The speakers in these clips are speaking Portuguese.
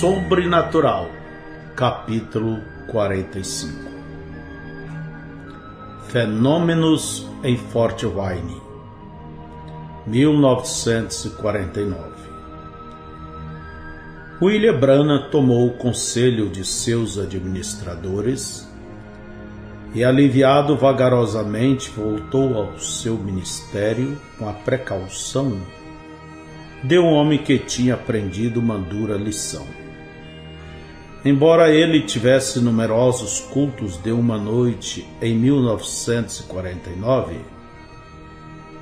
Sobrenatural, capítulo 45. Fenômenos em Fort Wayne, 1949. William Branham tomou o conselho de seus administradores e, aliviado vagarosamente, voltou ao seu ministério com a precaução de um homem que tinha aprendido uma dura lição. Embora ele tivesse numerosos cultos de uma noite em 1949,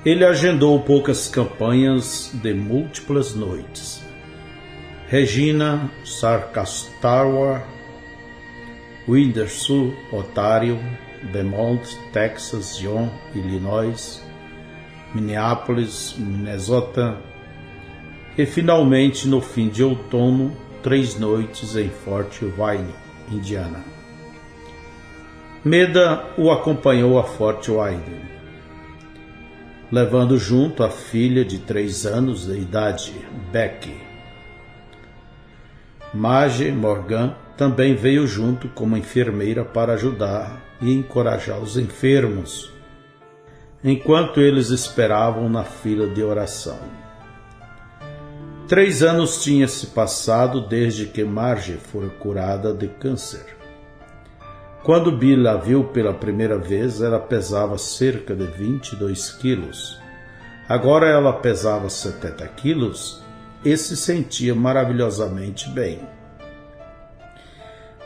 ele agendou poucas campanhas de múltiplas noites. Regina, Saskatchewan, Windsor, Ontário, Beaumont, Texas, Lyon, Illinois, Minneapolis, Minnesota e, finalmente, no fim de outono, 3 noites em Fort Wayne, Indiana. Meda o acompanhou a Fort Wayne, levando junto a filha de 3 anos de idade, Becky. Marge Morgan também veio junto como enfermeira para ajudar e encorajar os enfermos, enquanto eles esperavam na fila de oração. 3 anos tinha se passado desde que Marge fora curada de câncer. Quando Bill a viu pela primeira vez, ela pesava cerca de 22 quilos. Agora ela pesava 70 quilos e se sentia maravilhosamente bem.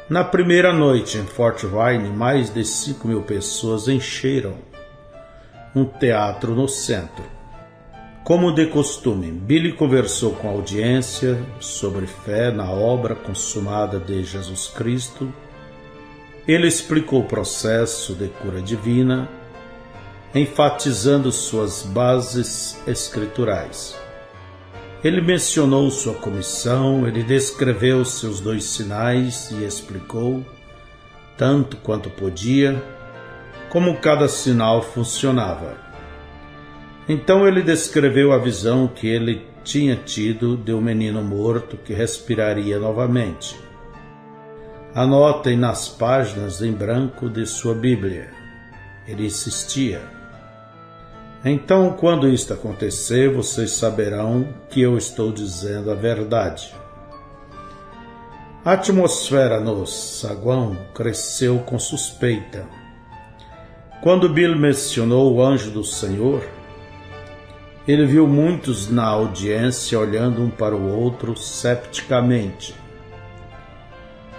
Na primeira noite em Fort Wayne, mais de 5.000 pessoas encheram um teatro no centro. Como de costume, Billy conversou com a audiência sobre fé na obra consumada de Jesus Cristo. Ele explicou o processo de cura divina, enfatizando suas bases escriturais. Ele mencionou sua comissão, ele descreveu seus 2 sinais e explicou, tanto quanto podia, como cada sinal funcionava. Então ele descreveu a visão que ele tinha tido de um menino morto que respiraria novamente. Anotem nas páginas em branco de sua Bíblia. Ele insistia. Então, quando isto acontecer, vocês saberão que eu estou dizendo a verdade. A atmosfera no saguão cresceu com suspeita. Quando Bill mencionou o anjo do Senhor, ele viu muitos na audiência olhando um para o outro cepticamente.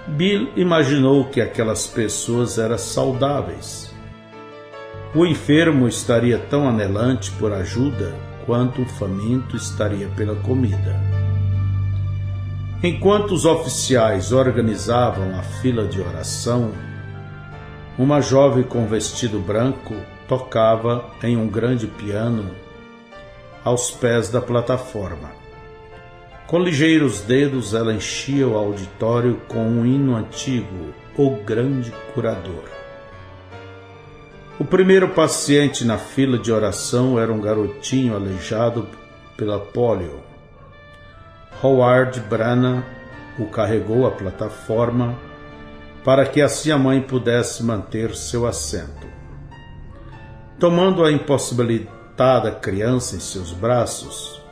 Bill imaginou que aquelas pessoas eram saudáveis. O enfermo estaria tão anelante por ajuda quanto o faminto estaria pela comida. Enquanto os oficiais organizavam a fila de oração, uma jovem com vestido branco tocava em um grande piano aos pés da plataforma. Com ligeiros dedos ela enchia o auditório com um hino antigo, O Grande Curador. O primeiro paciente na fila de oração era um garotinho aleijado pela polio. Howard Branham o carregou à plataforma para que assim a mãe pudesse manter seu assento. Tomando a impossibilitada criança em seus braços,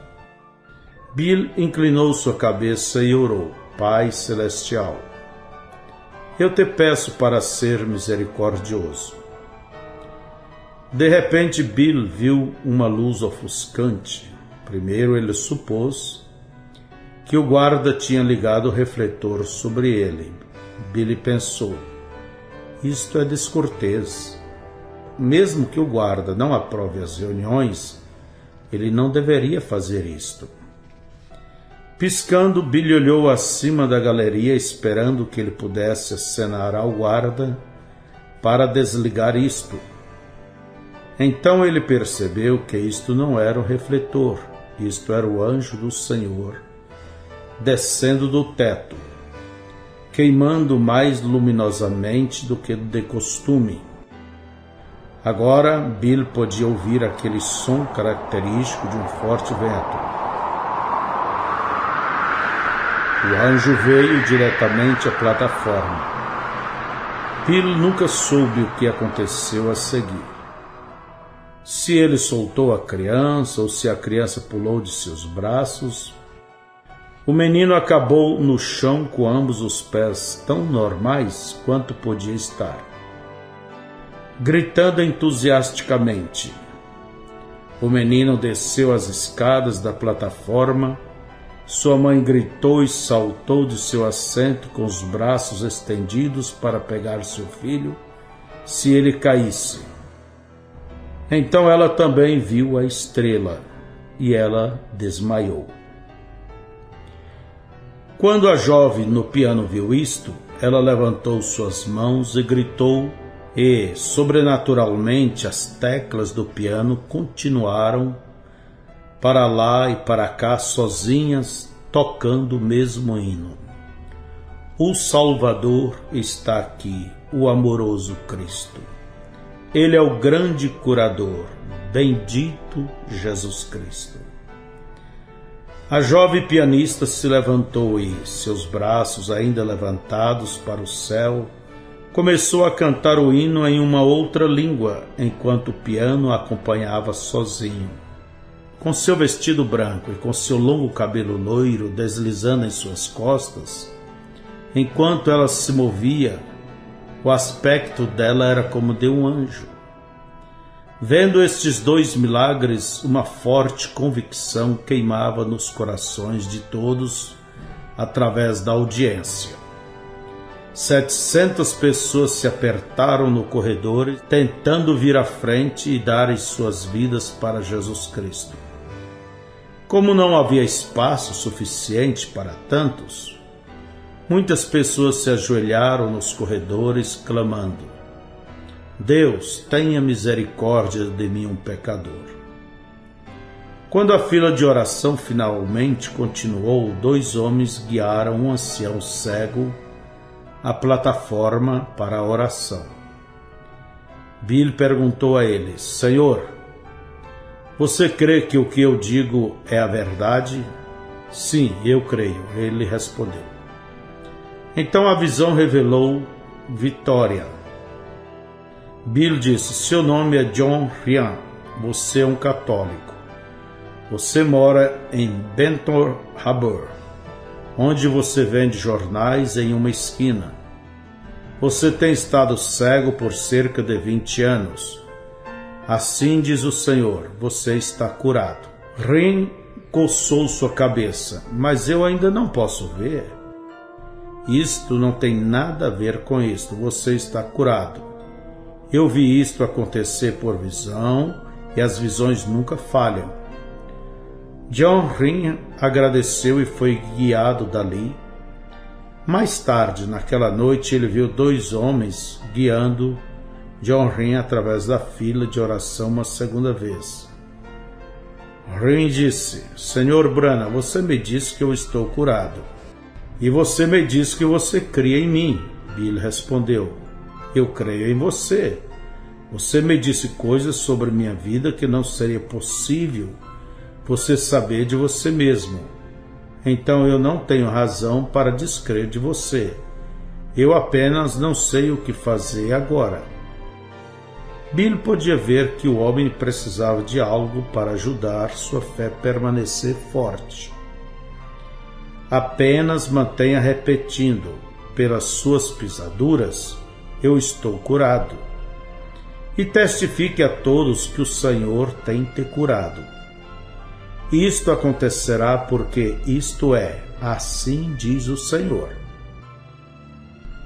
Bill inclinou sua cabeça e orou: Pai Celestial, eu te peço para ser misericordioso. De repente, Bill viu uma luz ofuscante. Primeiro ele supôs que o guarda tinha ligado o refletor sobre ele. Billy pensou: isto é descortês. Mesmo que o guarda não aprove as reuniões, ele não deveria fazer isto. Piscando, Billy olhou acima da galeria, esperando que ele pudesse acenar ao guarda para desligar isto. Então ele percebeu que isto não era um refletor, isto era o anjo do Senhor, descendo do teto, queimando mais luminosamente do que de costume. Agora, Bill podia ouvir aquele som característico de um forte vento. O anjo veio diretamente à plataforma. Bill nunca soube o que aconteceu a seguir. Se ele soltou a criança ou se a criança pulou de seus braços, o menino acabou no chão com ambos os pés tão normais quanto podia estar, gritando entusiasticamente. O menino desceu as escadas da plataforma. Sua mãe gritou e saltou de seu assento com os braços estendidos para pegar seu filho se ele caísse. Então ela também viu a estrela e ela desmaiou. Quando a jovem no piano viu isto, ela levantou suas mãos e gritou, e, sobrenaturalmente, as teclas do piano continuaram para lá e para cá sozinhas, tocando o mesmo hino. O Salvador está aqui, o amoroso Cristo. Ele é o grande curador, bendito Jesus Cristo. A jovem pianista se levantou e, seus braços ainda levantados para o céu, começou a cantar o hino em uma outra língua, enquanto o piano a acompanhava sozinho. Com seu vestido branco e com seu longo cabelo loiro deslizando em suas costas, enquanto ela se movia, o aspecto dela era como de um anjo. Vendo estes dois milagres, uma forte convicção queimava nos corações de todos através da audiência. 700 pessoas se apertaram no corredor, tentando vir à frente e darem suas vidas para Jesus Cristo. Como não havia espaço suficiente para tantos, muitas pessoas se ajoelharam nos corredores, clamando: Deus, tenha misericórdia de mim, um pecador. Quando a fila de oração finalmente continuou, 2 homens guiaram um ancião cego à plataforma para a oração. Bill perguntou a eles: Senhor, você crê que o que eu digo é a verdade? Sim, eu creio, ele respondeu. Então a visão revelou Vitória. Bill disse: seu nome é John Ryan, você é um católico. Você mora em Benton Harbor, onde você vende jornais em uma esquina. Você tem estado cego por cerca de 20 anos. Assim diz o Senhor, você está curado. Ryan coçou sua cabeça, mas eu ainda não posso ver. Isto não tem nada a ver com isto, você está curado. Eu vi isto acontecer por visão e as visões nunca falham. John Ryan agradeceu e foi guiado dali. Mais tarde, naquela noite, ele viu 2 homens guiando John Ryan através da fila de oração uma segunda vez. Ryan disse: Senhor Brana, você me disse que eu estou curado. E você me disse que você cria em mim. Bill respondeu: eu creio em você. Você me disse coisas sobre minha vida que não seria possível você saber de você mesmo. Então eu não tenho razão para descrer de você. Eu apenas não sei o que fazer agora. Bill podia ver que o homem precisava de algo para ajudar sua fé a permanecer forte. Apenas mantenha repetindo: pelas suas pisaduras eu estou curado. E testifique a todos que o Senhor tem te curado. Isto acontecerá porque isto é, assim diz o Senhor.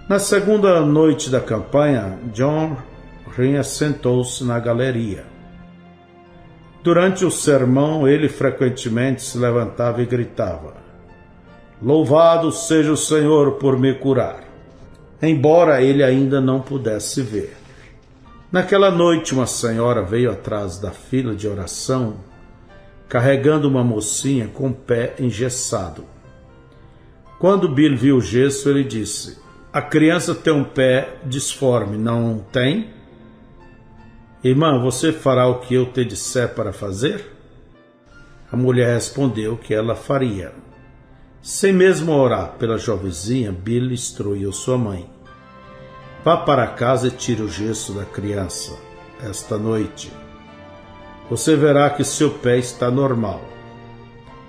Na segunda noite da campanha, John Ryan sentou-se na galeria. Durante o sermão, ele frequentemente se levantava e gritava: Louvado seja o Senhor por me curar, embora ele ainda não pudesse ver. Naquela noite, uma senhora veio atrás da fila de oração, carregando uma mocinha com o pé engessado. Quando Bill viu o gesso, ele disse: a criança tem um pé disforme, não tem? Irmã, você fará o que eu te disser para fazer? A mulher respondeu que ela faria. Sem mesmo orar pela jovenzinha, Bill instruiu sua mãe. Vá para casa e tire o gesso da criança esta noite. Você verá que seu pé está normal.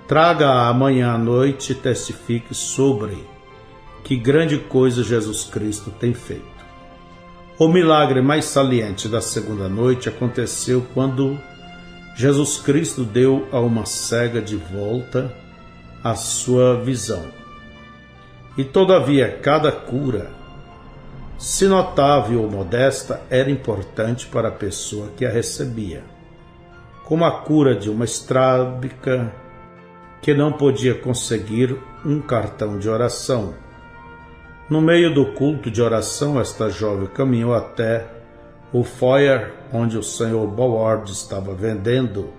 Traga-a amanhã à noite e testifique sobre que grande coisa Jesus Cristo tem feito. O milagre mais saliente da segunda noite aconteceu quando Jesus Cristo deu a uma cega de volta a sua visão. E todavia cada cura, se notável ou modesta, era importante para a pessoa que a recebia, como a cura de uma estrábica que não podia conseguir um cartão de oração. No meio do culto de oração, esta jovem caminhou até o foyer onde o Sr. Ballard estava vendendo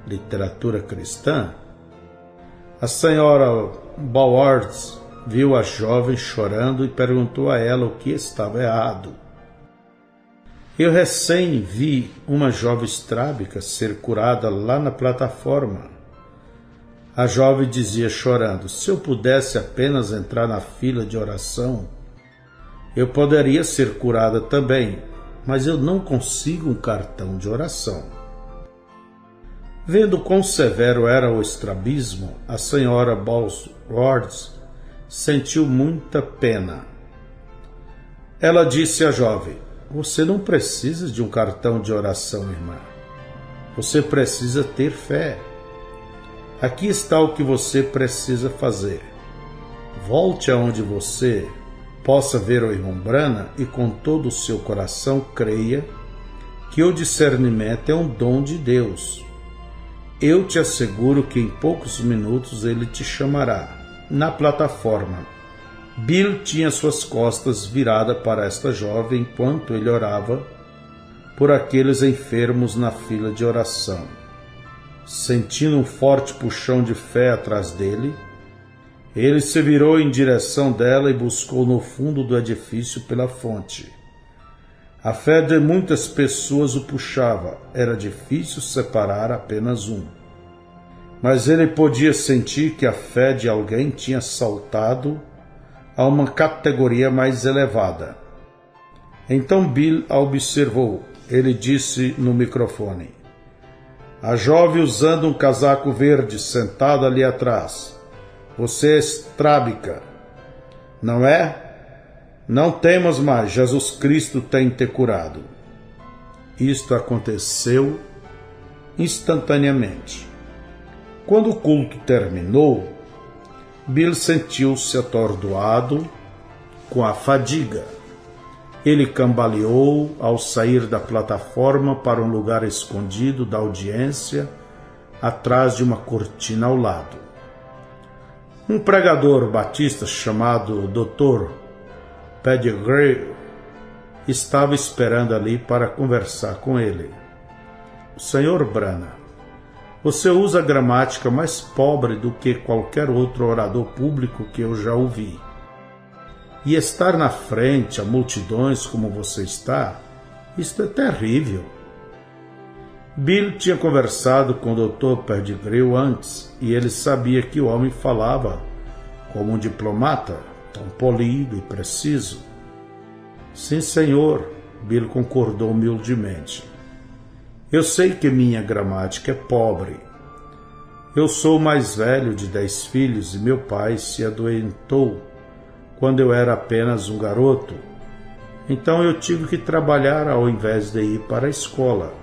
literatura cristã. A senhora Ballard viu a jovem chorando e perguntou a ela o que estava errado. Eu recém vi uma jovem estrábica ser curada lá na plataforma. A jovem dizia chorando, se eu pudesse apenas entrar na fila de oração, eu poderia ser curada também, mas eu não consigo um cartão de oração. Vendo quão severo era o estrabismo, a senhora Ballard sentiu muita pena. Ela disse à jovem, você não precisa de um cartão de oração, irmã. Você precisa ter fé. Aqui está o que você precisa fazer. Volte aonde você possa ver o irmão Branham e com todo o seu coração creia que o discernimento é um dom de Deus. Eu te asseguro que em poucos minutos ele te chamará. Na plataforma, Bill tinha suas costas viradas para esta jovem enquanto ele orava por aqueles enfermos na fila de oração. Sentindo um forte puxão de fé atrás dele, ele se virou em direção dela e buscou no fundo do edifício pela fonte. A fé de muitas pessoas o puxava, era difícil separar apenas um. Mas ele podia sentir que a fé de alguém tinha saltado a uma categoria mais elevada. Então Bill a observou. Ele disse no microfone, a jovem usando um casaco verde sentada ali atrás. Você é estrábica, não é? Não temas mais, Jesus Cristo tem te curado. Isto aconteceu instantaneamente. Quando o culto terminou, Bill sentiu-se atordoado com a fadiga. Ele cambaleou ao sair da plataforma para um lugar escondido da audiência, atrás de uma cortina ao lado. Um pregador batista chamado Dr. Pettigrew estava esperando ali para conversar com ele. Sr. Branham, você usa a gramática mais pobre do que qualquer outro orador público que eu já ouvi. E estar na frente a multidões como você está, isto é terrível. Bill tinha conversado com o Dr. Pettigrew antes e ele sabia que o homem falava como um diplomata, tão polido e preciso. Sim, senhor, Bill concordou humildemente. Eu sei que minha gramática é pobre. Eu sou o mais velho de 10 filhos e meu pai se adoentou quando eu era apenas um garoto. Então eu tive que trabalhar ao invés de ir para a escola.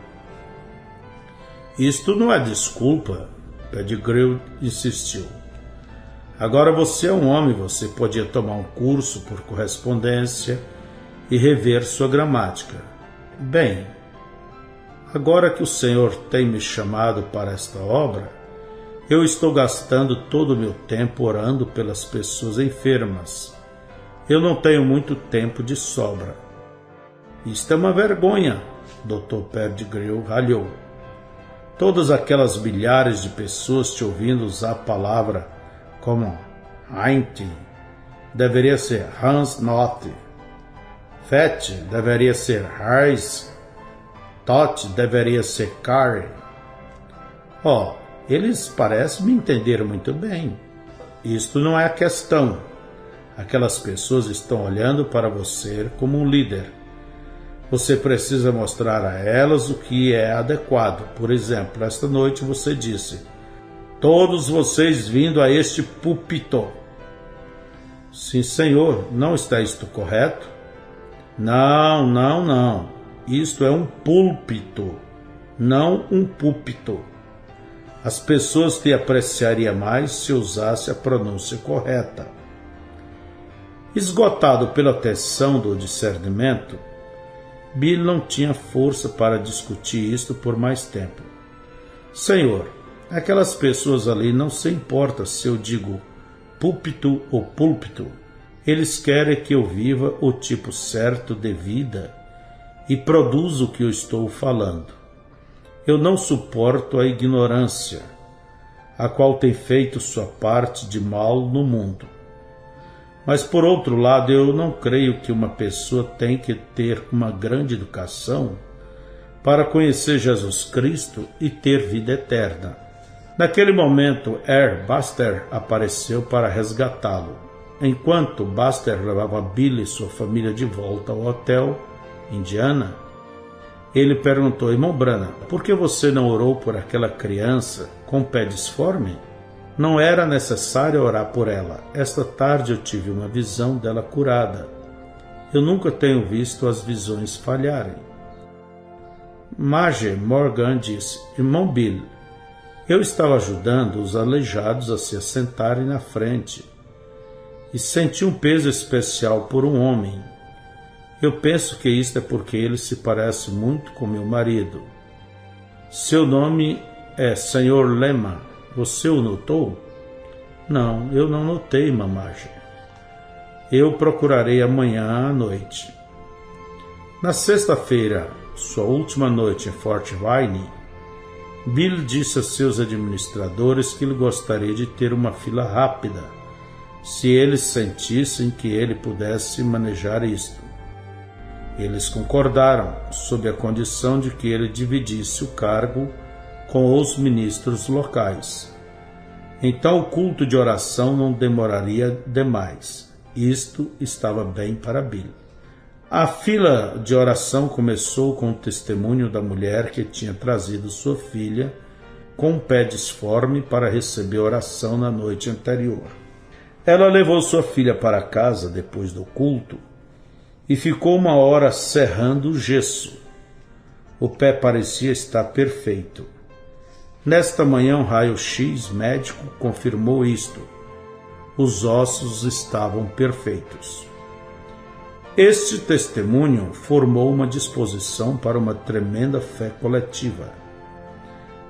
Isto não é desculpa, Pettigrew insistiu. Agora você é um homem, você podia tomar um curso por correspondência e rever sua gramática. Bem, agora que o Senhor tem me chamado para esta obra, eu estou gastando todo o meu tempo orando pelas pessoas enfermas. Eu não tenho muito tempo de sobra. Isto é uma vergonha, Dr. Pettigrew ralhou. Todas aquelas milhares de pessoas te ouvindo usar a palavra como Heint, deveria ser Hans Not. Fett deveria ser Reis. Tot deveria ser Carrie. Eles parecem me entender muito bem. isto não é a questão. Aquelas pessoas estão olhando para você como um líder. Você precisa mostrar a elas o que é adequado. Por exemplo, esta noite você disse: todos vocês vindo a este púlpito. Sim, Senhor, não está isto correto? Não. Isto é um púlpito, não um púlpito. As pessoas te apreciariam mais se usasse a pronúncia correta. Esgotado pela tensão do discernimento, Bill não tinha força para discutir isto por mais tempo. Senhor, aquelas pessoas ali não se importam se eu digo púlpito ou púlpito. Eles querem que eu viva o tipo certo de vida e produza o que eu estou falando. Eu não suporto a ignorância, a qual tem feito sua parte de mal no mundo. Mas, por outro lado, eu não creio que uma pessoa tem que ter uma grande educação para conhecer Jesus Cristo e ter vida eterna. Naquele momento, Buster apareceu para resgatá-lo. Enquanto Buster levava Billy e sua família de volta ao hotel, Indiana, ele perguntou: irmão Branham, por que você não orou por aquela criança com pé disforme? Não era necessário orar por ela. Esta tarde eu tive uma visão dela curada. Eu nunca tenho visto as visões falharem. Marge Morgan disse: irmão Bill, eu estava ajudando os aleijados a se assentarem na frente e senti um peso especial por um homem. Eu penso que isto é porque ele se parece muito com meu marido. Seu nome é Sr. Lema. Você o notou? Não, eu não notei, mamagem. Eu procurarei amanhã à noite. Na sexta-feira, sua última noite em Fort Wayne, Bill disse a seus administradores que ele gostaria de ter uma fila rápida, se eles sentissem que ele pudesse manejar isto. Eles concordaram, sob a condição de que ele dividisse o cargo com os ministros locais. Então o culto de oração não demoraria demais. Isto estava bem para Bill. A fila de oração começou com o testemunho da mulher que tinha trazido sua filha com um pé disforme para receber oração na noite anterior. Ela levou sua filha para casa depois do culto e ficou 1 hora serrando o gesso. O pé parecia estar perfeito. Nesta manhã, um raio-x médico confirmou isto. Os ossos estavam perfeitos. Este testemunho formou uma disposição para uma tremenda fé coletiva.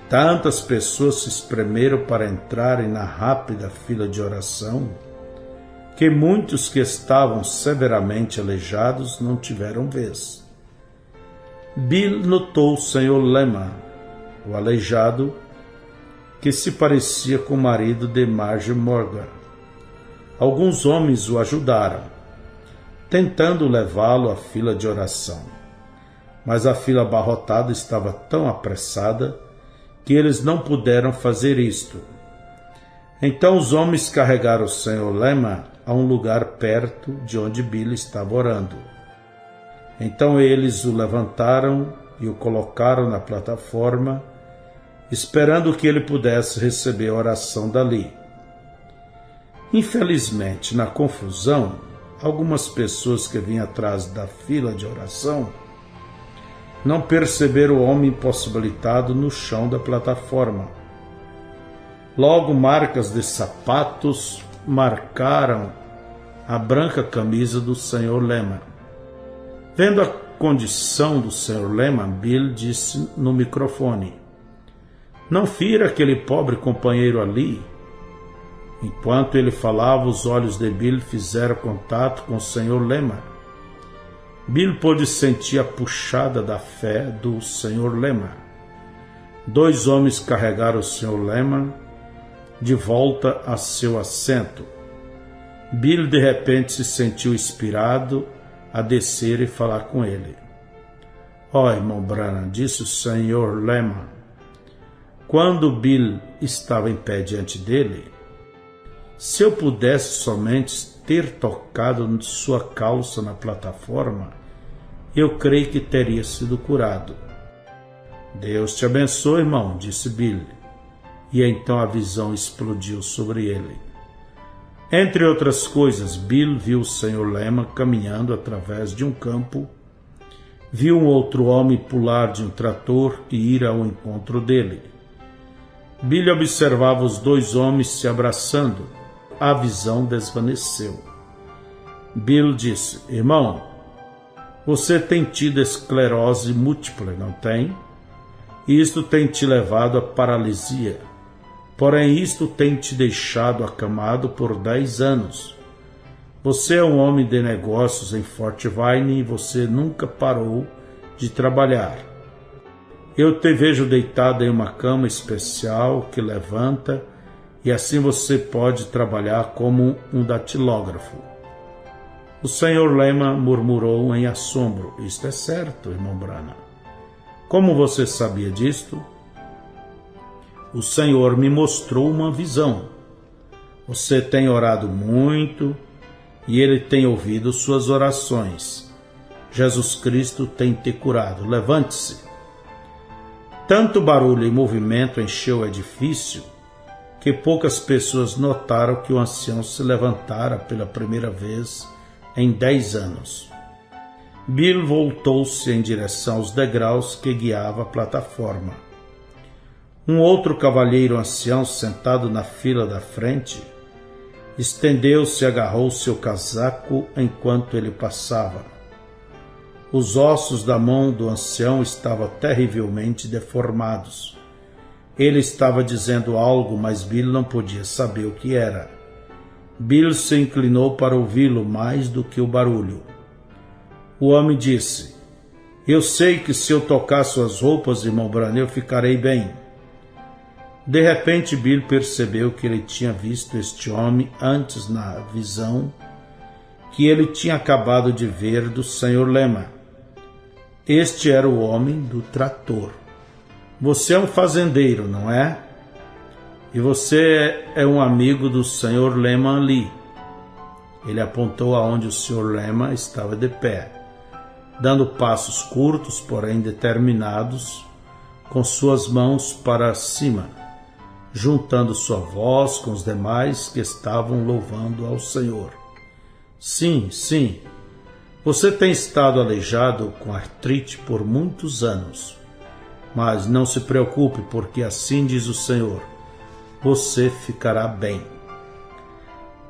Tantas pessoas se espremeram para entrarem na rápida fila de oração, que muitos que estavam severamente aleijados não tiveram vez. Bill notou o Sr. Lema, o aleijado, que se parecia com o marido de Marge Morgan. Alguns homens o ajudaram, tentando levá-lo à fila de oração. Mas a fila abarrotada estava tão apressada que eles não puderam fazer isto. Então os homens carregaram o Sr. Lema a um lugar perto de onde Bill estava orando. Então eles o levantaram e o colocaram na plataforma, esperando que ele pudesse receber a oração dali. Infelizmente, na confusão, algumas pessoas que vinham atrás da fila de oração não perceberam o homem impossibilitado no chão da plataforma. Logo, marcas de sapatos marcaram a branca camisa do Sr. Lema. Vendo a condição do Sr. Lema, Bill disse no microfone: não fira aquele pobre companheiro ali. Enquanto ele falava, os olhos de Bill fizeram contato com o Sr. Lema. Bill pôde sentir a puxada da fé do Sr. Lema. 2 homens carregaram o Sr. Lema de volta a seu assento. Bill de repente se sentiu inspirado a descer e falar com ele. Irmão Branham, disse o Sr. Lema. Quando Bill estava em pé diante dele, Se eu pudesse somente ter tocado sua calça na plataforma, eu creio que teria sido curado. Deus te abençoe, irmão, disse Bill. E então a visão explodiu sobre ele. Entre outras coisas, Bill viu o Sr. Lema caminhando através de um campo, viu um outro homem pular de um trator e ir ao encontro dele. Bill observava os dois homens se abraçando. A visão desvaneceu. Bill disse: irmão, você tem tido esclerose múltipla, não tem? Isto tem te levado à paralisia. Porém, isto tem te deixado acamado por 10 anos. Você é um homem de negócios em Fort Wayne e você nunca parou de trabalhar. Eu te vejo deitado em uma cama especial que levanta e assim você pode trabalhar como um datilógrafo. O Sr. Lema murmurou em assombro: isto é certo, irmão Branham. Como você sabia disto? O Senhor me mostrou uma visão. Você tem orado muito e Ele tem ouvido suas orações. Jesus Cristo tem te curado. Levante-se. Tanto barulho e movimento encheu o edifício que poucas pessoas notaram que o ancião se levantara pela primeira vez em 10 anos. Bill voltou-se em direção aos degraus que guiavam a plataforma. Um outro cavalheiro ancião, sentado na fila da frente, estendeu-se e agarrou seu casaco enquanto ele passava. Os ossos da mão do ancião estavam terrivelmente deformados. Ele estava dizendo algo, mas Bill não podia saber o que era. Bill se inclinou para ouvi-lo mais do que o barulho. O homem disse: eu sei que se eu tocar suas roupas, irmão Branham, eu ficarei bem. De repente, Bill percebeu que ele tinha visto este homem antes na visão que ele tinha acabado de ver do Sr. Lema. Este era o homem do trator. Você é um fazendeiro, não é? E você é um amigo do Sr. Lema ali. Ele apontou aonde o Sr. Lema estava de pé, dando passos curtos, porém determinados, com suas mãos para cima, juntando sua voz com os demais que estavam louvando ao Senhor. Sim, sim, você tem estado aleijado com artrite por muitos anos, mas não se preocupe, porque assim diz o Senhor, você ficará bem.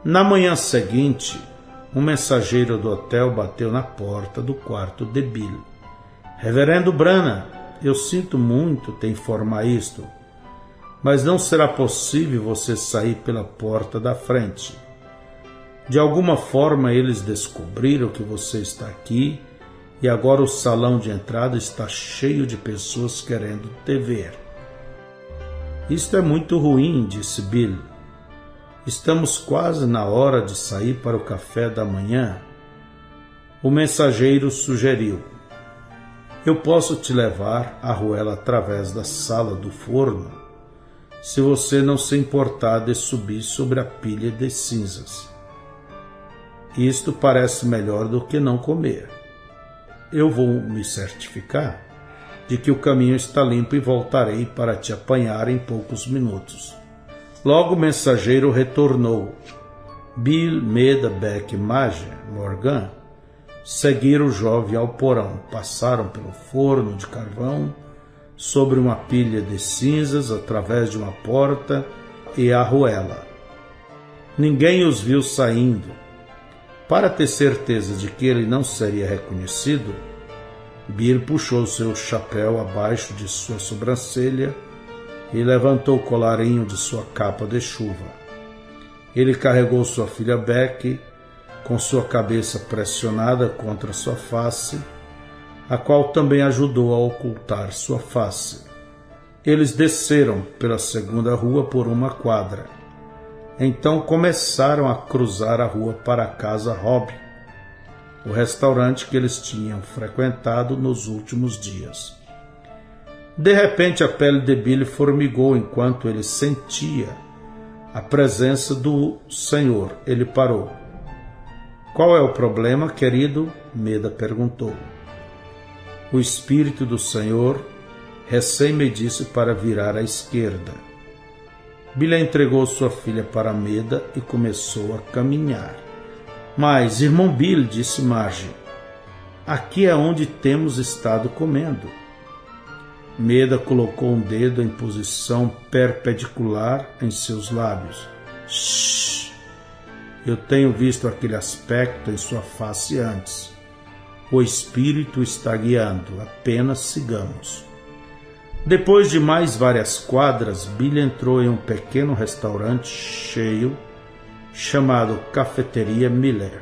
Na manhã seguinte, um mensageiro do hotel bateu na porta do quarto de Bill. Reverendo Branham, eu sinto muito te informar isto, mas não será possível você sair pela porta da frente. De alguma forma eles descobriram que você está aqui e agora o salão de entrada está cheio de pessoas querendo te ver. Isto é muito ruim, disse Bill. Estamos quase na hora de sair para o café da manhã. O mensageiro sugeriu: eu posso te levar a arruela através da sala do forno, se você não se importar de subir sobre a pilha de cinzas. Isto parece melhor do que não comer. Eu vou me certificar de que o caminho está limpo e voltarei para te apanhar em poucos minutos. Logo o mensageiro retornou. Bill, Meda, Beck e Marge Morgan seguiram o jovem ao porão, passaram pelo forno de carvão, sobre uma pilha de cinzas, através de uma porta e a arruela. Ninguém os viu saindo. Para ter certeza de que ele não seria reconhecido, Bill puxou seu chapéu abaixo de sua sobrancelha e levantou o colarinho de sua capa de chuva. Ele carregou sua filha Beck, com sua cabeça pressionada contra sua face, a qual também ajudou a ocultar sua face. Eles desceram pela segunda rua por uma quadra. Então começaram a cruzar a rua para a Casa Robb, o restaurante que eles tinham frequentado nos últimos dias. De repente a pele de Billy formigou enquanto ele sentia a presença do Senhor. Ele parou. Qual é o problema, querido? Meda perguntou. O Espírito do Senhor recém me disse para virar à esquerda. Billy entregou sua filha para Meda e começou a caminhar. Mas, irmão Billy, disse Marge, aqui é onde temos estado comendo. Meda colocou um dedo em posição perpendicular em seus lábios. Shhh! Eu tenho visto aquele aspecto em sua face antes. O Espírito está guiando, apenas sigamos. Depois de mais várias quadras, Billy entrou em um pequeno restaurante cheio, chamado Cafeteria Miller.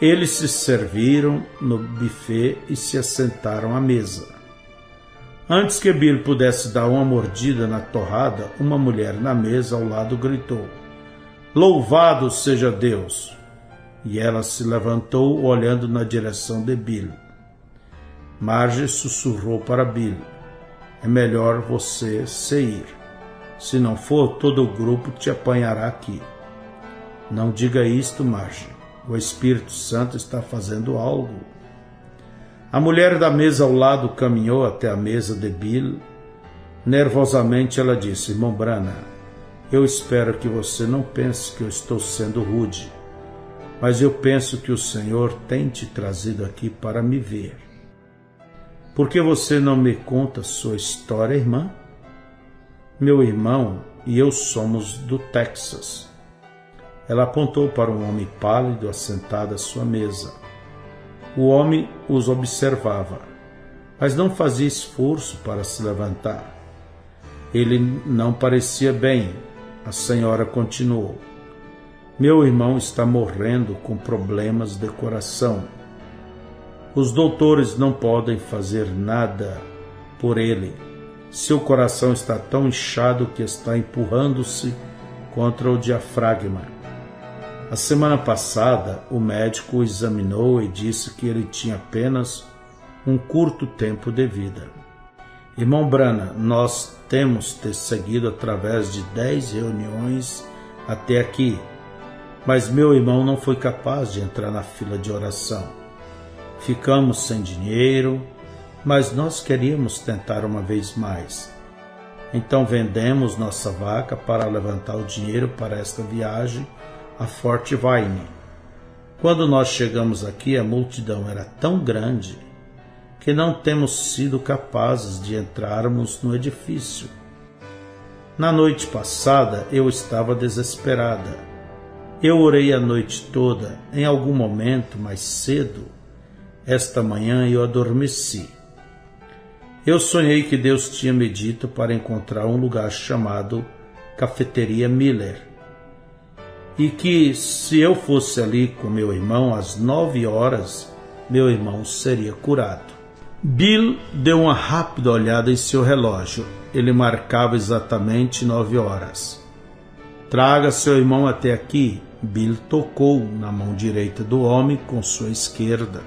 Eles se serviram no buffet e se assentaram à mesa. Antes que Billy pudesse dar uma mordida na torrada, uma mulher na mesa ao lado gritou, Louvado seja Deus! E ela se levantou olhando na direção de Billy. Marge sussurrou para Billy, é melhor você se ir. Se não for, todo o grupo te apanhará aqui. Não diga isto, Marge. O Espírito Santo está fazendo algo. A mulher da mesa ao lado caminhou até a mesa de Billy. Nervosamente ela disse, irmão Branham, eu espero que você não pense que eu estou sendo rude, mas eu penso que o Senhor tem te trazido aqui para me ver. Por que você não me conta sua história, irmã? Meu irmão e eu somos do Texas. Ela apontou para um homem pálido assentado à sua mesa. O homem os observava, mas não fazia esforço para se levantar. Ele não parecia bem. A senhora continuou. Meu irmão está morrendo com problemas de coração. Os doutores não podem fazer nada por ele. Seu coração está tão inchado que está empurrando-se contra o diafragma. A semana passada, o médico o examinou e disse que ele tinha apenas um curto tempo de vida. Irmão Branham, nós temos te seguido através de 10 reuniões até aqui, mas meu irmão não foi capaz de entrar na fila de oração. Ficamos sem dinheiro, mas nós queríamos tentar uma vez mais. Então vendemos nossa vaca para levantar o dinheiro para esta viagem a Fort Wayne. Quando nós chegamos aqui, a multidão era tão grande que não temos sido capazes de entrarmos no edifício. Na noite passada, eu estava desesperada. Eu orei a noite toda. Em algum momento, mais cedo, esta manhã eu adormeci. Eu sonhei que Deus tinha me dito para encontrar um lugar chamado Cafeteria Miller, e que se eu fosse ali com meu irmão às 9 horas, meu irmão seria curado. Bill deu uma rápida olhada em seu relógio. Ele marcava exatamente 9 horas. Traga seu irmão até aqui. Bill tocou na mão direita do homem com sua esquerda.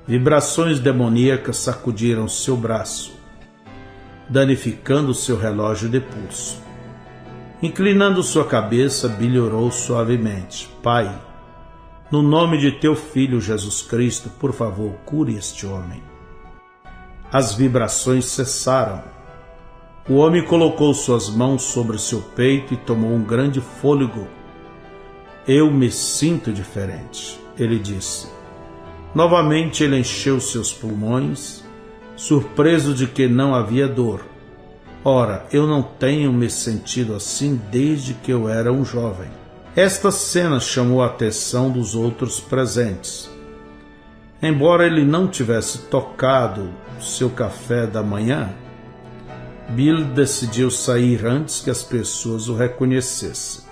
Vibrações demoníacas sacudiram seu braço, danificando seu relógio de pulso. Inclinando sua cabeça, Bill orou suavemente. Pai, no nome de teu filho Jesus Cristo, por favor, cure este homem. As vibrações cessaram. O homem colocou suas mãos sobre seu peito e tomou um grande fôlego. Eu me sinto diferente, ele disse. Novamente ele encheu seus pulmões, surpreso de que não havia dor. Ora, eu não tenho me sentido assim desde que eu era um jovem. Esta cena chamou a atenção dos outros presentes. Embora ele não tivesse tocado seu café da manhã, Bill decidiu sair antes que as pessoas o reconhecessem.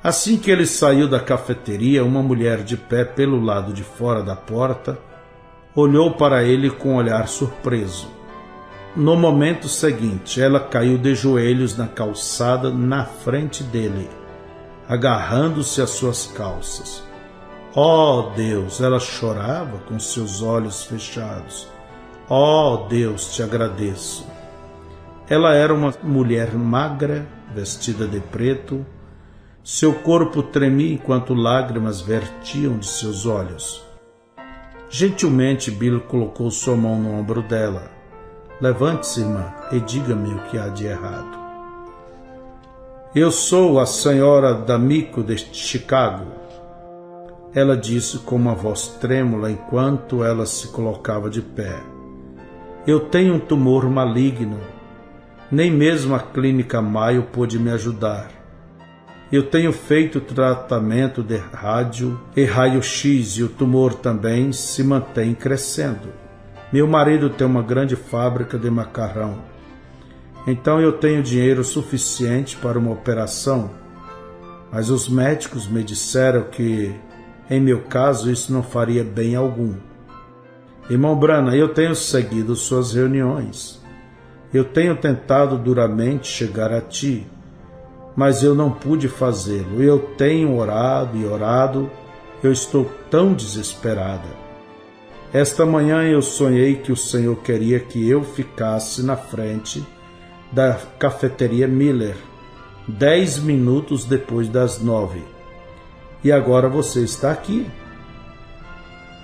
Assim que ele saiu da cafeteria, uma mulher de pé pelo lado de fora da porta olhou para ele com um olhar surpreso. No momento seguinte, ela caiu de joelhos na calçada na frente dele, agarrando-se às suas calças. Oh Deus! Ela chorava com seus olhos fechados. Oh Deus, te agradeço. Ela era uma mulher magra, vestida de preto. Seu corpo tremia enquanto lágrimas vertiam de seus olhos. Gentilmente, Bill colocou sua mão no ombro dela. Levante-se, irmã, e diga-me o que há de errado. Eu sou a senhora D'Amico de Chicago, ela disse com uma voz trêmula enquanto ela se colocava de pé. Eu tenho um tumor maligno. Nem mesmo a clínica Mayo pôde me ajudar. Eu tenho feito tratamento de rádio e raio-x e o tumor também se mantém crescendo. Meu marido tem uma grande fábrica de macarrão. Então eu tenho dinheiro suficiente para uma operação, mas os médicos me disseram que, em meu caso, isso não faria bem algum. Irmão Branham, eu tenho seguido suas reuniões. Eu tenho tentado duramente chegar a ti, mas eu não pude fazê-lo. Eu tenho orado e orado, eu estou tão desesperada. Esta manhã eu sonhei que o Senhor queria que eu ficasse na frente da cafeteria Miller, 10 minutos depois das 9. E agora você está aqui.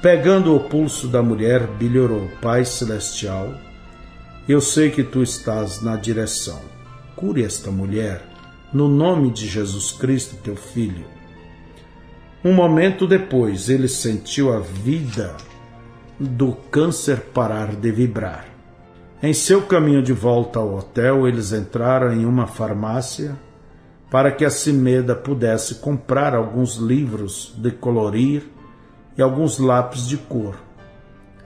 Pegando o pulso da mulher, Bill orou: Pai Celestial, eu sei que tu estás na direção. Cure esta mulher, no nome de Jesus Cristo, teu Filho. Um momento depois, ele sentiu a vida do câncer parar de vibrar. Em seu caminho de volta ao hotel, eles entraram em uma farmácia para que a Cimeda pudesse comprar alguns livros de colorir e alguns lápis de cor.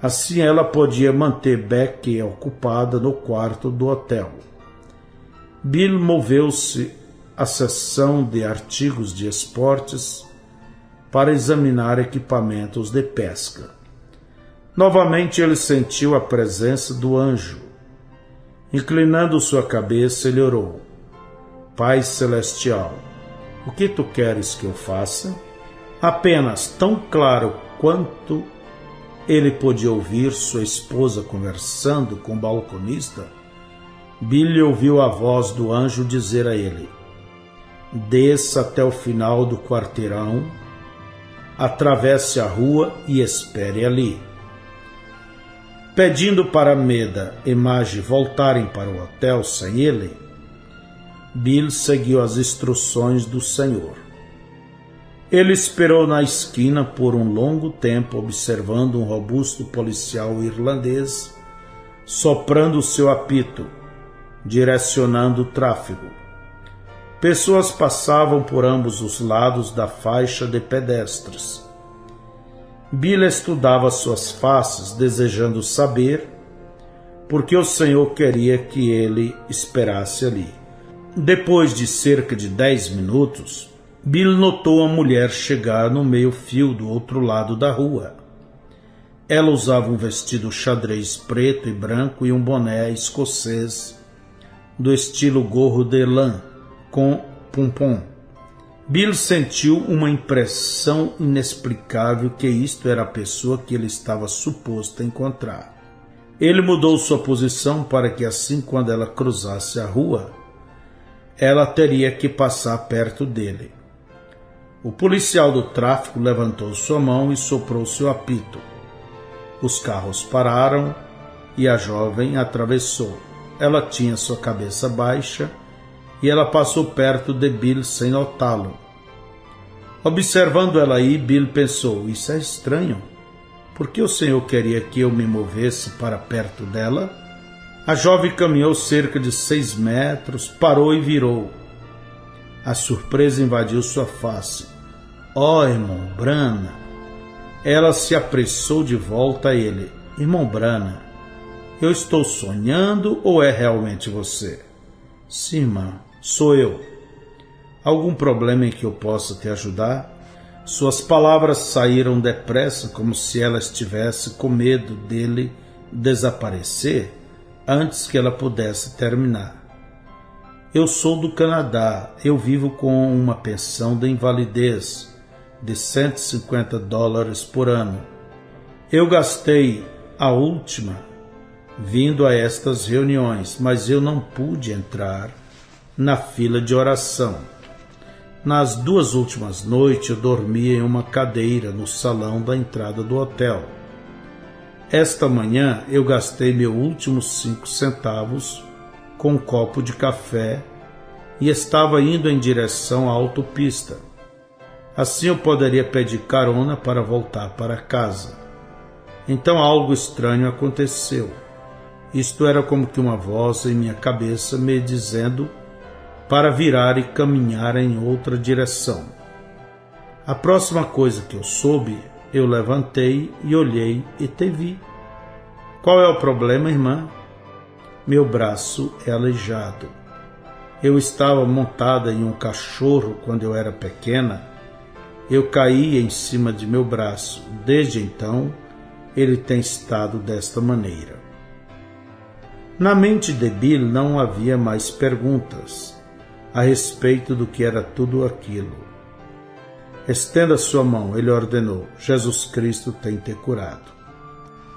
Assim ela podia manter Becky ocupada no quarto do hotel. Bill moveu-se à seção de artigos de esportes para examinar equipamentos de pesca. Novamente ele sentiu a presença do anjo. Inclinando sua cabeça, ele orou: Pai Celestial, o que tu queres que eu faça? Apenas tão claro quanto ele podia ouvir sua esposa conversando com o balconista, Bill ouviu a voz do anjo dizer a ele: desça até o final do quarteirão, atravesse a rua e espere ali. Pedindo para Meda e Maggie voltarem para o hotel sem ele, Bill seguiu as instruções do Senhor. Ele esperou na esquina por um longo tempo, observando um robusto policial irlandês soprando seu apito, direcionando o tráfego. Pessoas passavam por ambos os lados da faixa de pedestres. Bill estudava suas faces, desejando saber por que o Senhor queria que ele esperasse ali. Depois de cerca de 10 minutos, Bill notou a mulher chegar no meio-fio do outro lado da rua. Ela usava um vestido xadrez preto e branco e um boné escocês do estilo gorro de lã, com pompom. Bill sentiu uma impressão inexplicável que isto era a pessoa que ele estava suposto a encontrar. Ele mudou sua posição para que assim, quando ela cruzasse a rua, ela teria que passar perto dele. O policial do tráfego levantou sua mão e soprou seu apito. Os carros pararam e a jovem atravessou. Ela tinha sua cabeça baixa e ela passou perto de Bill sem notá-lo. Observando ela ir, Bill pensou: isso é estranho. Por que o Senhor queria que eu me movesse para perto dela? A jovem caminhou cerca de 6 metros, parou e virou. A surpresa invadiu sua face. Oh, irmão Branham! Ela se apressou de volta a ele. Irmão Branham, eu estou sonhando ou é realmente você? Sim, irmã, sou eu. Algum problema em que eu possa te ajudar? Suas palavras saíram depressa, como se ela estivesse com medo dele desaparecer antes que ela pudesse terminar. Eu sou do Canadá. Eu vivo com uma pensão de invalidez de $150 por ano. Eu gastei a última vindo a estas reuniões, mas eu não pude entrar na fila de oração. Nas 2 últimas noites eu dormia em uma cadeira no salão da entrada do hotel. Esta manhã eu gastei meus últimos 5 centavos com um copo de café e estava indo em direção à autopista. Assim eu poderia pedir carona para voltar para casa. Então algo estranho aconteceu. Isto era como que uma voz em minha cabeça me dizendo para virar e caminhar em outra direção. A próxima coisa que eu soube, eu levantei e olhei e te vi. Qual é o problema, irmã? Meu braço é aleijado. Eu estava montada em um cachorro quando eu era pequena. Eu caí em cima de meu braço. Desde então, ele tem estado desta maneira. Na mente de Bill não havia mais perguntas a respeito do que era tudo aquilo. Estenda sua mão, ele ordenou. Jesus Cristo tem te curado.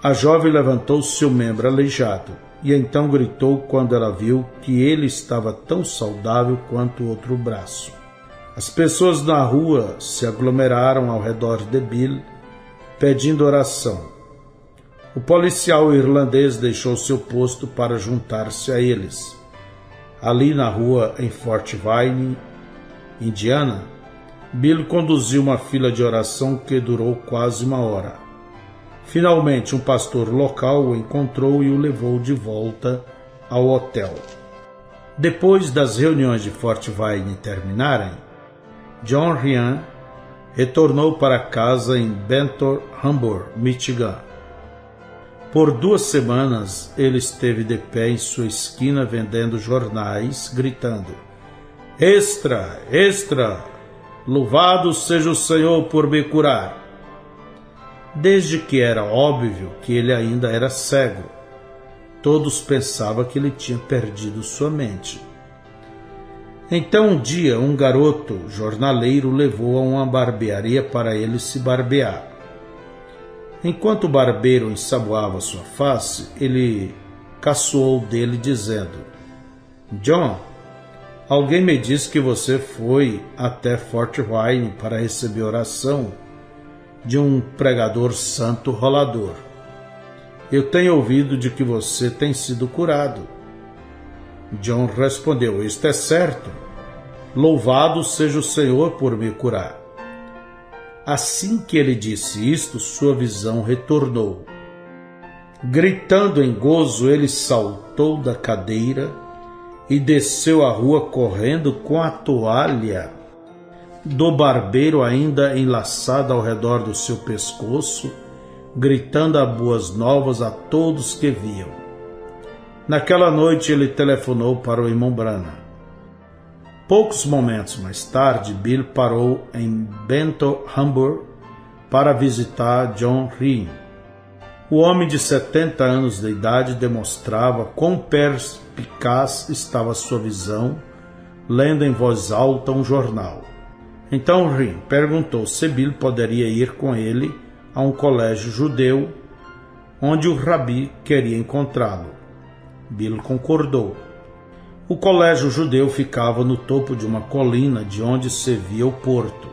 A jovem levantou seu membro aleijado e então gritou quando ela viu que ele estava tão saudável quanto o outro braço. As pessoas na rua se aglomeraram ao redor de Bill, pedindo oração. O policial irlandês deixou seu posto para juntar-se a eles. Ali na rua em Fort Wayne, Indiana, Bill conduziu uma fila de oração que durou quase 1 hora. Finalmente, um pastor local o encontrou e o levou de volta ao hotel. Depois das reuniões de Fort Wayne terminarem, John Ryan retornou para casa em Benton Harbor, Michigan. Por 2 semanas, ele esteve de pé em sua esquina vendendo jornais, gritando: "Extra! Extra! Louvado seja o Senhor por me curar!" Desde que era óbvio que ele ainda era cego, todos pensavam que ele tinha perdido sua mente. Então um dia um garoto jornaleiro o levou a uma barbearia para ele se barbear. Enquanto o barbeiro ensaboava sua face, ele caçoou dele dizendo: "John, alguém me disse que você foi até Fort Wayne para receber oração de um pregador santo rolador. Eu tenho ouvido de que você tem sido curado." John respondeu: "Isto é certo. Louvado seja o Senhor por me curar." Assim que ele disse isto, sua visão retornou. Gritando em gozo, ele saltou da cadeira e desceu a rua correndo com a toalha do barbeiro ainda enlaçada ao redor do seu pescoço, gritando as boas novas a todos que viam. Naquela noite ele telefonou para o irmão Branham. Poucos momentos mais tarde, Bill parou em Benton Harbor para visitar John Ryan. O homem de 70 anos de idade demonstrava quão perspicaz estava sua visão, lendo em voz alta um jornal. Então Ryan perguntou se Bill poderia ir com ele a um colégio judeu, onde o rabi queria encontrá-lo. Bill concordou. O colégio judeu ficava no topo de uma colina de onde se via o porto.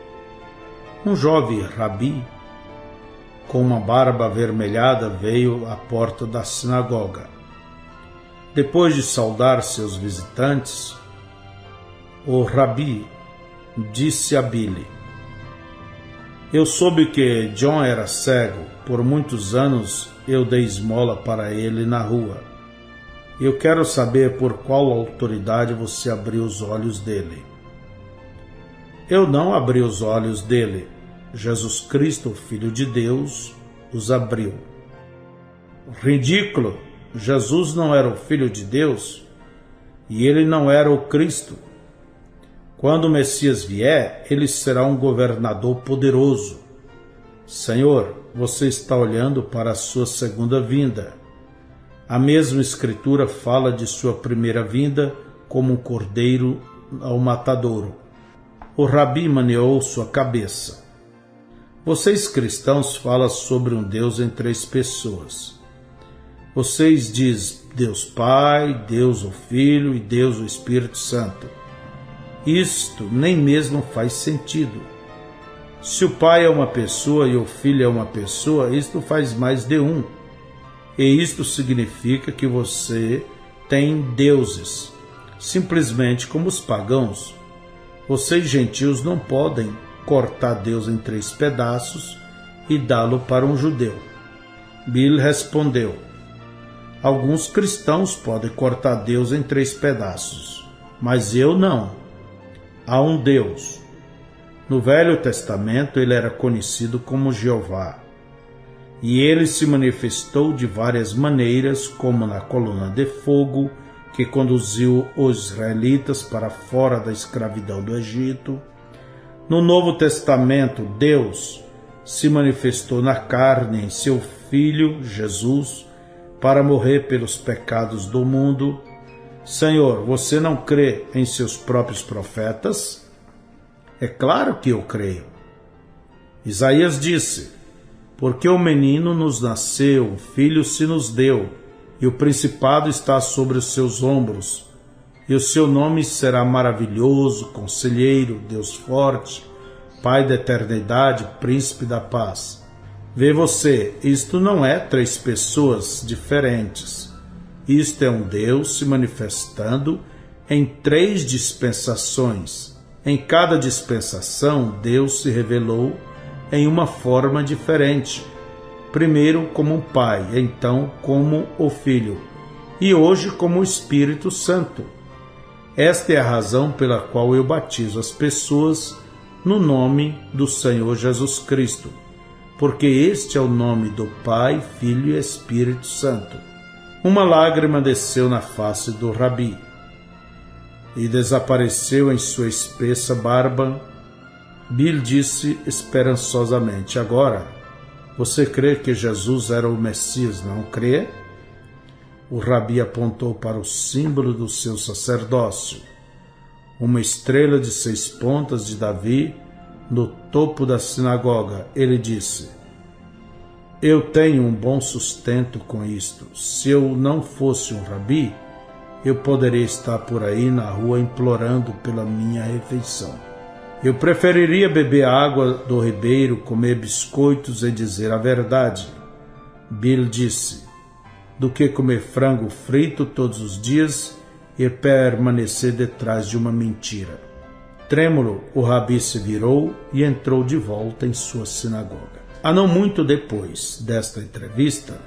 Um jovem rabi, com uma barba avermelhada, veio à porta da sinagoga. Depois de saudar seus visitantes, o rabi disse a Billy: "Eu soube que John era cego. Por muitos anos eu dei esmola para ele na rua. Eu quero saber por qual autoridade você abriu os olhos dele." "Eu não abri os olhos dele. Jesus Cristo, o Filho de Deus, os abriu." "Ridículo! Jesus não era o Filho de Deus e ele não era o Cristo. Quando o Messias vier, ele será um governador poderoso. Senhor, você está olhando para a sua segunda vinda. A mesma Escritura fala de sua primeira vinda como um cordeiro ao matadouro." O rabi maneou sua cabeça. "Vocês cristãos falam sobre um Deus em 3 pessoas. Vocês dizem Deus Pai, Deus o Filho e Deus o Espírito Santo. Isto nem mesmo faz sentido. Se o pai é uma pessoa e o filho é uma pessoa, isto faz mais de um. E isto significa que você tem deuses, simplesmente como os pagãos. Vocês gentios não podem cortar Deus em 3 pedaços e dá-lo para um judeu. Bill respondeu: alguns cristãos podem cortar Deus em 3 pedaços, mas eu não. Há um Deus. No Velho Testamento ele era conhecido como Jeová. E ele se manifestou de várias maneiras, como na coluna de fogo, que conduziu os israelitas para fora da escravidão do Egito. No Novo Testamento, Deus se manifestou na carne em seu Filho, Jesus, para morrer pelos pecados do mundo. Senhor, você não crê em seus próprios profetas? É claro que eu creio. Isaías disse: porque o menino nos nasceu, um filho se nos deu, e o principado está sobre os seus ombros, e o seu nome será maravilhoso, conselheiro, Deus forte, Pai da eternidade, príncipe da paz. Vê você, isto não é 3 pessoas diferentes. Isto é um Deus se manifestando em 3 dispensações. Em cada dispensação, Deus se revelou em uma forma diferente. Primeiro como um pai, então como o Filho, e hoje como o Espírito Santo. Esta é a razão pela qual eu batizo as pessoas no nome do Senhor Jesus Cristo, porque este é o nome do Pai, Filho e Espírito Santo. Uma lágrima desceu na face do Rabi e desapareceu em sua espessa barba. Bill disse esperançosamente: agora, você crê que Jesus era o Messias, não crê? O Rabi apontou para o símbolo do seu sacerdócio, uma estrela de 6 pontas de Davi no topo da sinagoga. Ele disse: eu tenho um bom sustento com isto. Se eu não fosse um Rabi, eu poderia estar por aí na rua implorando pela minha refeição. Eu preferiria beber água do ribeiro, comer biscoitos e dizer a verdade, Bill disse, do que comer frango frito todos os dias e permanecer detrás de uma mentira. Trêmulo, o Rabi se virou e entrou de volta em sua sinagoga. Não muito depois desta entrevista,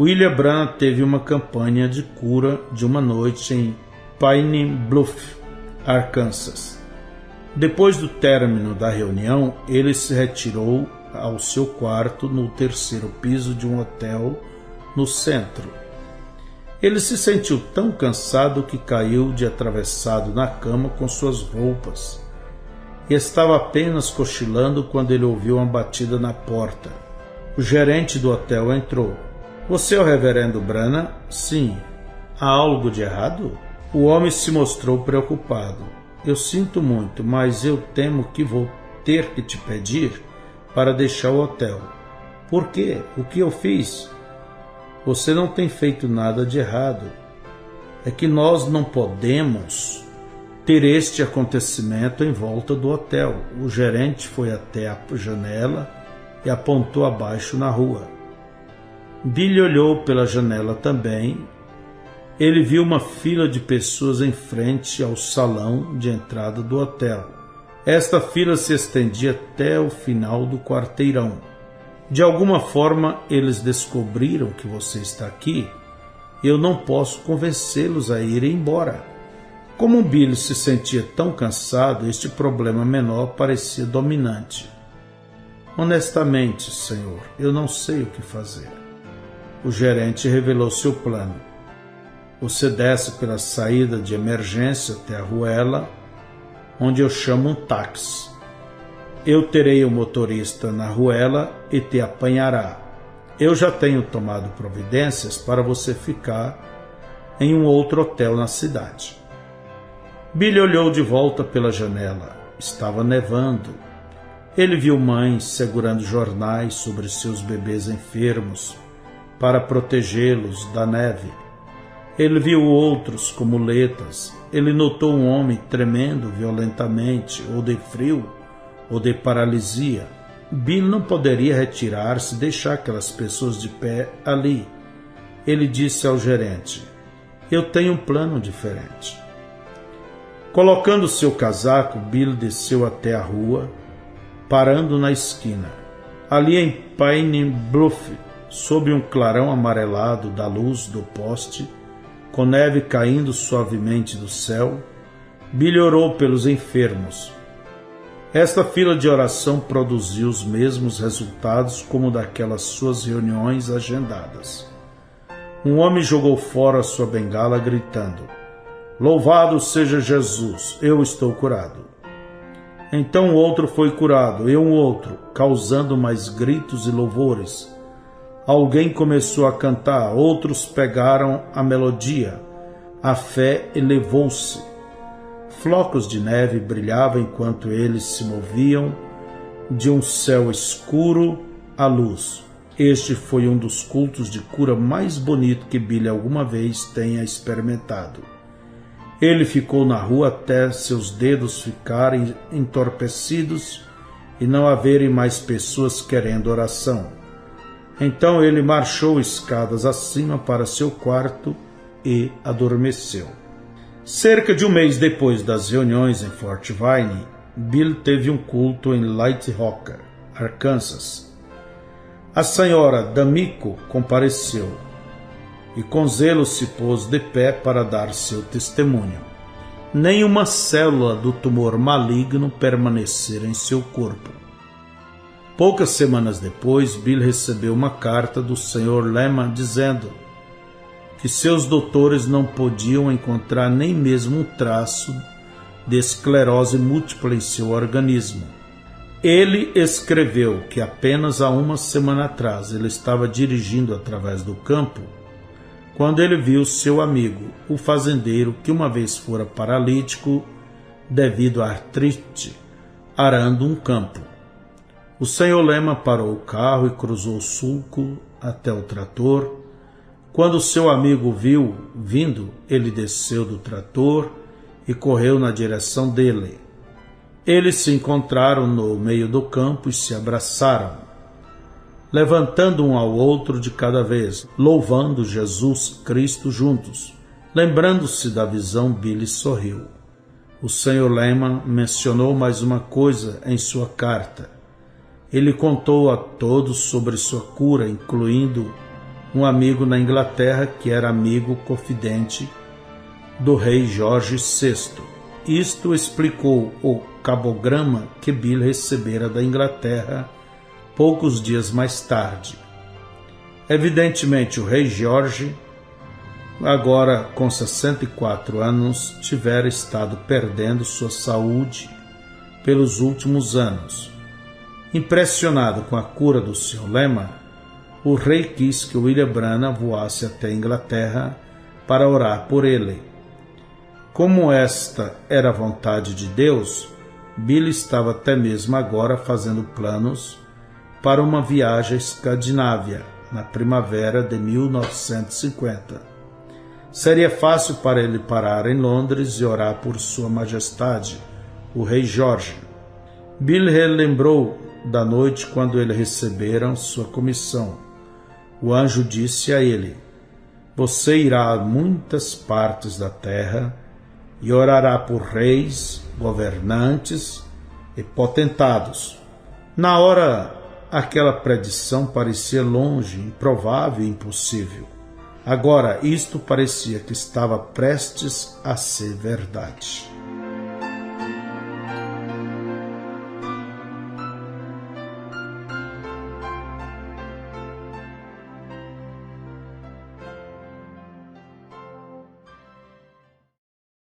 William Branham teve uma campanha de cura de uma noite em Pine Bluff, Arkansas. Depois do término da reunião, ele se retirou ao seu quarto no 3º piso de um hotel no centro. Ele se sentiu tão cansado que caiu de atravessado na cama com suas roupas e estava apenas cochilando quando ele ouviu uma batida na porta. O gerente do hotel entrou. Você é o reverendo Branham? Sim. Há algo de errado? O homem se mostrou preocupado. Eu sinto muito, mas eu temo que vou ter que te pedir para deixar o hotel. Por quê? O que eu fiz? Você não tem feito nada de errado. É que nós não podemos ter este acontecimento em volta do hotel. O gerente foi até a janela e apontou abaixo na rua. Billy olhou pela janela também. Ele viu uma fila de pessoas em frente ao salão de entrada do hotel. Esta fila se estendia até o final do quarteirão. De alguma forma, eles descobriram que você está aqui. Eu não posso convencê-los a irem embora. Como Billy se sentia tão cansado, este problema menor parecia dominante. Honestamente, senhor, eu não sei o que fazer. O gerente revelou seu plano. Você desce pela saída de emergência até a ruela, onde eu chamo um táxi. Eu terei o motorista na ruela e te apanhará. Eu já tenho tomado providências para você ficar em um outro hotel na cidade. Billy olhou de volta pela janela. Estava nevando. Ele viu mães segurando jornais sobre seus bebês enfermos para protegê-los da neve. Ele viu outros com muletas. Ele notou um homem tremendo violentamente, ou de frio, ou de paralisia. Bill não poderia retirar-se e deixar aquelas pessoas de pé ali. Ele disse ao gerente: eu tenho um plano diferente. Colocando seu casaco, Bill desceu até a rua, parando na esquina. Ali em Pine Bluff, sob um clarão amarelado da luz do poste, com neve caindo suavemente do céu, Bill orou pelos enfermos. Esta fila de oração produziu os mesmos resultados como daquelas suas reuniões agendadas. Um homem jogou fora sua bengala gritando: louvado seja Jesus, eu estou curado. Então o outro foi curado, e um outro, causando mais gritos e louvores. Alguém começou a cantar, outros pegaram a melodia. A fé elevou-se. Flocos de neve brilhavam enquanto eles se moviam de um céu escuro à luz. Este foi um dos cultos de cura mais bonito que Billy alguma vez tenha experimentado. Ele ficou na rua até seus dedos ficarem entorpecidos e não haverem mais pessoas querendo oração. Então ele marchou escadas acima para seu quarto e adormeceu. Cerca de um mês depois das reuniões em Fort Wayne, Bill teve um culto em Light Rock, Arkansas. A senhora D'Amico compareceu e com zelo se pôs de pé para dar seu testemunho. Nenhuma célula do tumor maligno permanecera em seu corpo. Poucas semanas depois, Bill recebeu uma carta do Sr. Lehman dizendo que seus doutores não podiam encontrar nem mesmo um traço de esclerose múltipla em seu organismo. Ele escreveu que apenas há uma semana atrás ele estava dirigindo através do campo quando ele viu seu amigo, o fazendeiro, que uma vez fora paralítico devido à artrite, arando um campo. O Sr. Lehman parou o carro e cruzou o sulco até o trator. Quando seu amigo viu vindo, ele desceu do trator e correu na direção dele. Eles se encontraram no meio do campo e se abraçaram, levantando um ao outro de cada vez, louvando Jesus Cristo juntos. Lembrando-se da visão, Billy sorriu. O Sr. Lehman mencionou mais uma coisa em sua carta. Ele contou a todos sobre sua cura, incluindo um amigo na Inglaterra que era amigo confidente do rei Jorge VI. Isto explicou o cabograma que Bill recebera da Inglaterra poucos dias mais tarde. Evidentemente, o rei Jorge, agora com 64 anos, tivera estado perdendo sua saúde pelos últimos anos. Impressionado com a cura do Sr. Lehman, o rei quis que William Branham voasse até a Inglaterra para orar por ele. Como esta era a vontade de Deus, Bill estava até mesmo agora fazendo planos para uma viagem à Escandinávia na primavera de 1950. Seria fácil para ele parar em Londres e orar por Sua Majestade, o Rei Jorge. Bill relembrou da noite quando ele recebera sua comissão. O anjo disse a ele: você irá a muitas partes da terra e orará por reis, governantes e potentados. Na hora, aquela predição parecia longe, improvável e impossível. Agora, isto parecia que estava prestes a ser verdade.